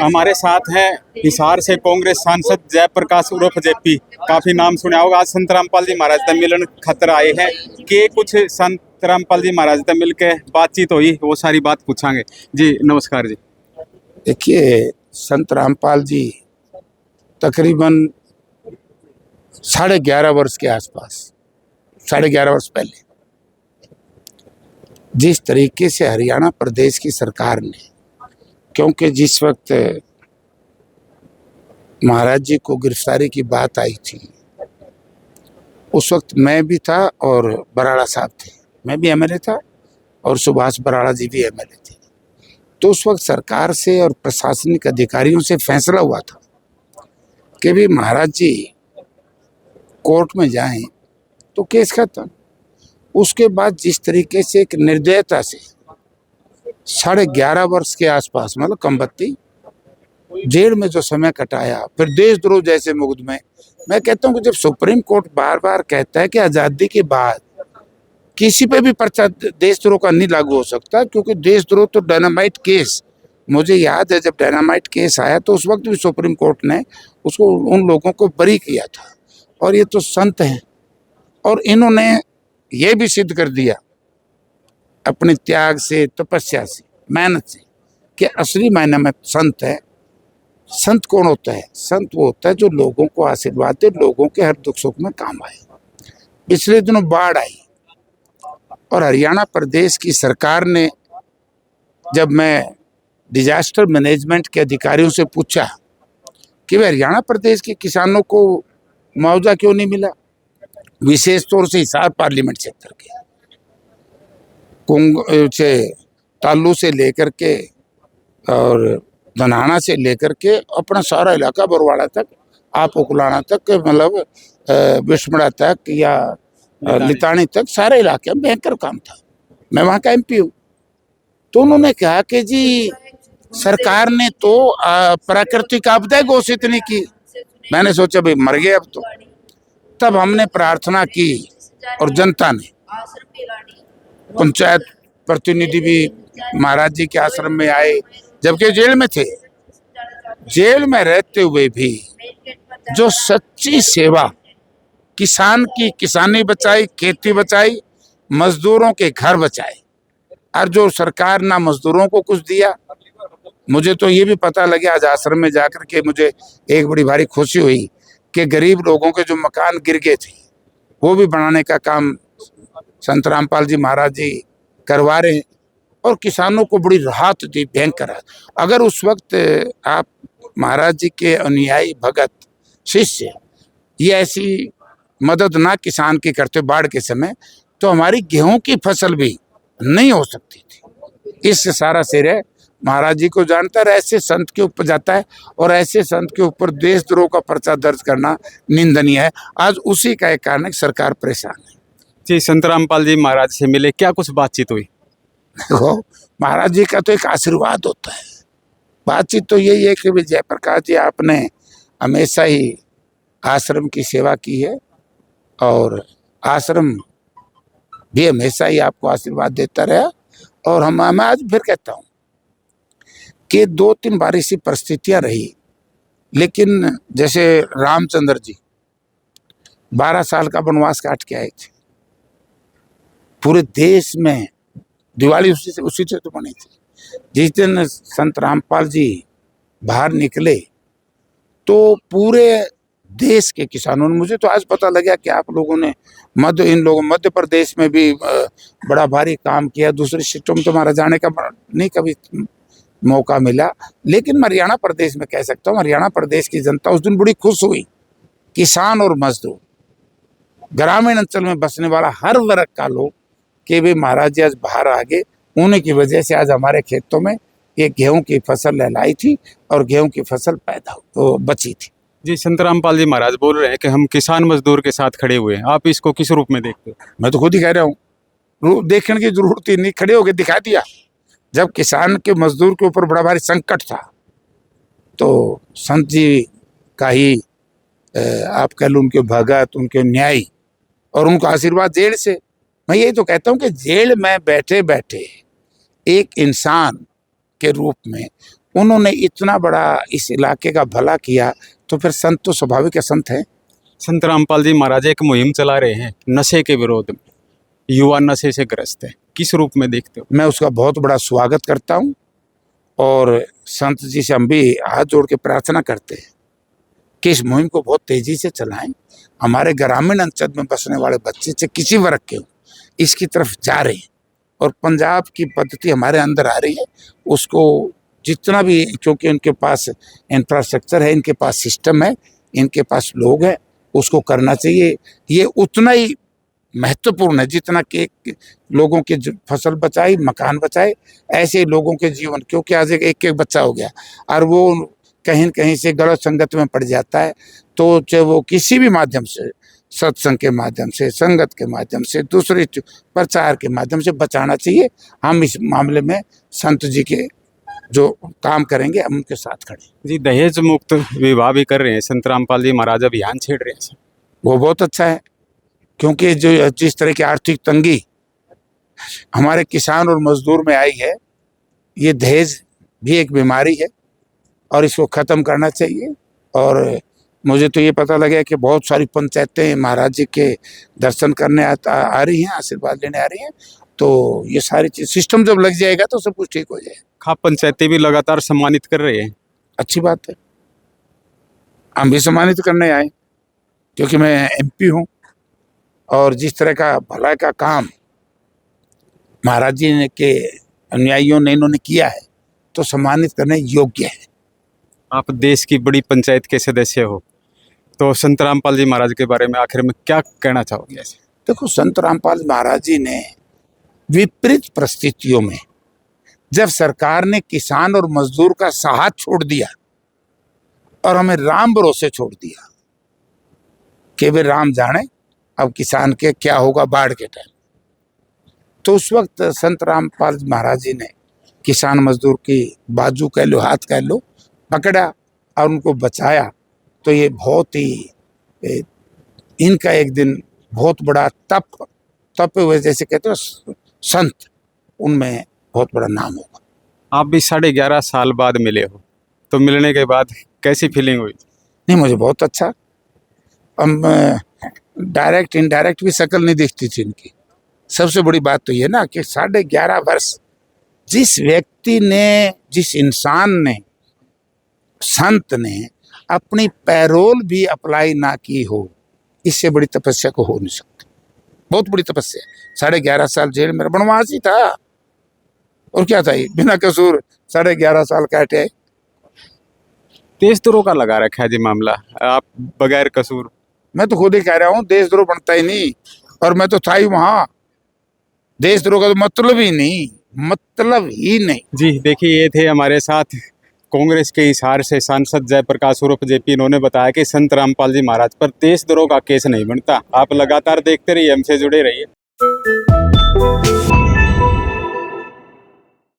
हमारे साथ हैं हिसार से कांग्रेस सांसद जयप्रकाश उर्फ जेपी। काफी नाम सुना होगा। आज संत रामपाल जी महाराज से मिलन खतर आए हैं कि कुछ संत रामपाल जी महाराज से मिल के बातचीत हुई, वो सारी बात पूछांगे। जी नमस्कार जी। देखिए, संत रामपाल जी तकरीबन 11.5 वर्ष के आसपास, 11.5 वर्ष पहले जिस तरीके से हरियाणा प्रदेश की सरकार ने, क्योंकि जिस वक्त महाराज जी को गिरफ्तारी की बात आई थी उस वक्त मैं भी था और बराड़ा साहब थे, मैं भी एमएलए था और सुभाष बराड़ा जी भी एमएलए थे। तो उस वक्त सरकार से और प्रशासनिक अधिकारियों से फैसला हुआ था कि भी महाराज जी कोर्ट में जाएं तो केस खत्म। उसके बाद जिस तरीके से एक निर्दयता से 11.5 वर्ष के आसपास, मतलब कमबत्ती जेल में जो समय कटाया, फिर देशद्रोह जैसे मुकदमे। मैं कहता हूँ कि जब सुप्रीम कोर्ट बार बार कहता है कि आज़ादी के बाद किसी पे भी पर्चा देशद्रोह का नहीं लागू हो सकता, क्योंकि देशद्रोह तो डायनामाइट केस, मुझे याद है जब डायनामाइट केस आया तो उस वक्त भी सुप्रीम कोर्ट ने उसको, उन लोगों को बरी किया था। और ये तो संत हैं और इन्होंने ये भी सिद्ध कर दिया अपने त्याग से, तपस्या से, मेहनत से कि असली मायने में संत है। संत कौन होता है? संत वो होता है जो लोगों को आशीर्वाद दे, लोगों के हर दुख सुख में काम आए। पिछले दिनों बाढ़ आई और हरियाणा प्रदेश की सरकार ने, जब मैं डिजास्टर मैनेजमेंट के अधिकारियों से पूछा कि भाई हरियाणा प्रदेश के किसानों को मुआवजा क्यों नहीं मिला, विशेष तौर से हिसार पार्लियामेंट क्षेत्र के से तालू से लेकर के और धनाना से लेकर के अपना सारा इलाका बरवाड़ा तक, आप उकलाना तक, मतलब विस्मड़ा तक या लितानी तक, सारे इलाके में भयंकर काम था। मैं वहाँ का एमपी हूँ। तो उन्होंने कहा कि जी सरकार ने तो प्राकृतिक आपदा घोषित नहीं की। मैंने सोचा भाई मर गए अब तो। तब हमने प्रार्थना की और जनता ने, पंचायत प्रतिनिधि भी महाराज जी के आश्रम में आए, जबकि जेल में थे। जेल में रहते हुए भी जो सच्ची सेवा, किसान की किसानी बचाई, खेती बचाई, मजदूरों के घर बचाए, और जो सरकार ना मजदूरों को कुछ दिया। मुझे तो ये भी पता लगा आज आश्रम में जाकर के, मुझे एक बड़ी भारी खुशी हुई कि गरीब लोगों के जो मकान गिर गए थे वो भी बनाने का काम संत रामपाल जी महाराज जी करवा रहे हैं और किसानों को बड़ी राहत दी, भयंकर। अगर उस वक्त आप महाराज जी के अनुयायी भगत शिष्य ये ऐसी मदद ना किसान की करते बाढ़ के समय, तो हमारी गेहूं की फसल भी नहीं हो सकती थी। इससे सारा श्रेय महाराज जी को जानता है। ऐसे संत के ऊपर जाता है और ऐसे संत के ऊपर देशद्रोह का पर्चा दर्ज करना निंदनीय है। आज उसी का एक कारण सरकार परेशान है। जी, संत रामपाल जी महाराज से मिले, क्या कुछ बातचीत हुई? देखो, महाराज जी का तो एक आशीर्वाद होता है। बातचीत तो यही है कि जयप्रकाश जी आपने हमेशा ही आश्रम की सेवा की है और आश्रम भी हमेशा ही आपको आशीर्वाद देता रहा। और मैं आज फिर कहता हूँ कि 2-3 बार ऐसी परिस्थितियां रही, लेकिन जैसे रामचंद्र जी 12 साल का वनवास काट के आए थे, पूरे देश में दिवाली उसी से तो बनी थी। जिस दिन संत रामपाल जी बाहर निकले तो पूरे देश के किसानों ने, मुझे तो आज पता लगा कि आप लोगों ने मध्य प्रदेश में भी बड़ा भारी काम किया। दूसरे स्टेटों में तो हमारा जाने का नहीं कभी मौका मिला, लेकिन हरियाणा प्रदेश में कह सकता हूँ, हरियाणा प्रदेश की जनता उस दिन बड़ी खुश हुई। किसान और मजदूर, ग्रामीण अंचल में बसने वाला हर वर्ग का लोग कि भी महाराज जी आज बाहर आ गए, उन्हीं की वजह से आज हमारे खेतों में ये गेहूं की फसल लहलाई थी और गेहूं की फसल पैदा तो बची थी। जी, संत रामपाल जी महाराज बोल रहे हैं कि हम किसान मजदूर के साथ खड़े हुए हैं। आप इसको किस रूप में देखते हो? मैं तो खुद ही कह रहा हूँ, देखने की जरूरत ही नहीं, खड़े होकर दिखा दिया। जब किसान के मजदूर के ऊपर बड़ा भारी संकट था तो संत जी का ही आप कह लो, उनके भगत, उनके न्यायी और उनका आशीर्वाद जेल से। मैं यही तो कहता हूँ कि जेल में बैठे बैठे एक इंसान के रूप में उन्होंने इतना बड़ा इस इलाके का भला किया, तो फिर संत तो स्वाभाविक है, संत है। संत रामपाल जी महाराज एक मुहिम चला रहे हैं नशे के विरोध में, युवा नशे से ग्रस्त है, किस रूप में देखते हो? मैं उसका बहुत बड़ा स्वागत करता हूँ और संत जी से हम भी हाथ जोड़ के प्रार्थना करते हैं कि इस मुहिम को बहुत तेजी से चलाएं। हमारे ग्रामीण अंचल में बसने वाले बच्चे से किसी वर्ग के हो, इसकी तरफ जा रहे हैं और पंजाब की पद्धति हमारे अंदर आ रही है। उसको जितना भी, क्योंकि इनके पास इंफ्रास्ट्रक्चर है, इनके पास सिस्टम है, इनके पास लोग हैं, उसको करना चाहिए। ये उतना ही महत्वपूर्ण है जितना कि लोगों की फसल बचाई, मकान बचाए, ऐसे लोगों के जीवन, क्योंकि आज एक एक बच्चा हो गया और वो कहीं न कहीं से गलत संगत में पड़ जाता है, तो चाहे वो किसी भी माध्यम से, सत्संग के माध्यम से, संगत के माध्यम से, दूसरे प्रचार के माध्यम से बचाना चाहिए। हम इस मामले में संत जी के जो काम करेंगे हम उनके साथ खड़े। जी, दहेज मुक्त विवाह भी कर रहे हैं संत रामपाल जी महाराज, अभियान छेड़ रहे हैं। वो बहुत अच्छा है, क्योंकि जो जिस तरह की आर्थिक तंगी हमारे किसान और मजदूर में आई है, ये दहेज भी एक बीमारी है और इसको ख़त्म करना चाहिए। और मुझे तो ये पता लगा कि बहुत सारी पंचायतें महाराज जी के दर्शन करने आ रही हैं, आशीर्वाद लेने आ रही हैं। तो ये सारी चीज सिस्टम जब लग जाएगा तो सब कुछ ठीक हो जाएगा। खाप पंचायतें भी लगातार सम्मानित कर रहे हैं। अच्छी बात है, हम भी सम्मानित करने आए, क्योंकि मैं एमपी हूँ और जिस तरह का भलाई का काम महाराज जी ने के अनुयायियों ने इन्होंने किया है, तो सम्मानित करने योग्य है। आप देश की बड़ी पंचायत के सदस्य हो, तो संत रामपाल जी महाराज के बारे में आखिर में क्या कहना चाहोगे? देखो, संत रामपाल महाराज जी ने विपरीत परिस्थितियों में जब सरकार ने किसान और मजदूर का साथ छोड़ दिया और हमें राम भरोसे छोड़ दिया कि वे राम जाने अब किसान के क्या होगा बाढ़ के टाइम, तो उस वक्त संत रामपाल महाराज जी ने किसान मजदूर की बाजू कह लो, हाथ कह लो, पकड़ा और उनको बचाया। तो ये बहुत ही इनका एक दिन बहुत बड़ा तप हुए, जैसे कहते हो संत, उनमें बहुत बड़ा नाम होगा। आप भी 11.5 साल बाद मिले हो, तो मिलने के बाद कैसी फीलिंग हुई? नहीं, मुझे बहुत अच्छा। हम डायरेक्ट इनडायरेक्ट भी शक्ल नहीं दिखती थी इनकी। सबसे बड़ी बात तो ये ना कि 11.5 वर्ष जिस व्यक्ति ने, जिस इंसान ने, संत ने अपनी पैरोल भी अप्लाई ना की हो, इससे बड़ी तपस्या को हो नहीं सकती। बहुत बड़ी तपस्या। 11.5 साल जेल में वनवास ही था, और क्या था, बिना कसूर 11.5 साल काटे। देशद्रोह का लगा रखा है जी मामला, आप बगैर कसूर। मैं तो खुद ही कह रहा हूँ, देशद्रोह बनता ही नहीं, और मैं तो था ही वहां। देशद्रोह का तो मतलब ही नहीं। जी देखिए, ये थे हमारे साथ कांग्रेस के हिसार से सांसद जयप्रकाश उर्फ जेपी। इन्होंने बताया कि संत रामपाल जी महाराज पर देशद्रोह का केस नहीं बनता। आप लगातार देखते रहिए, हमसे जुड़े रहिए।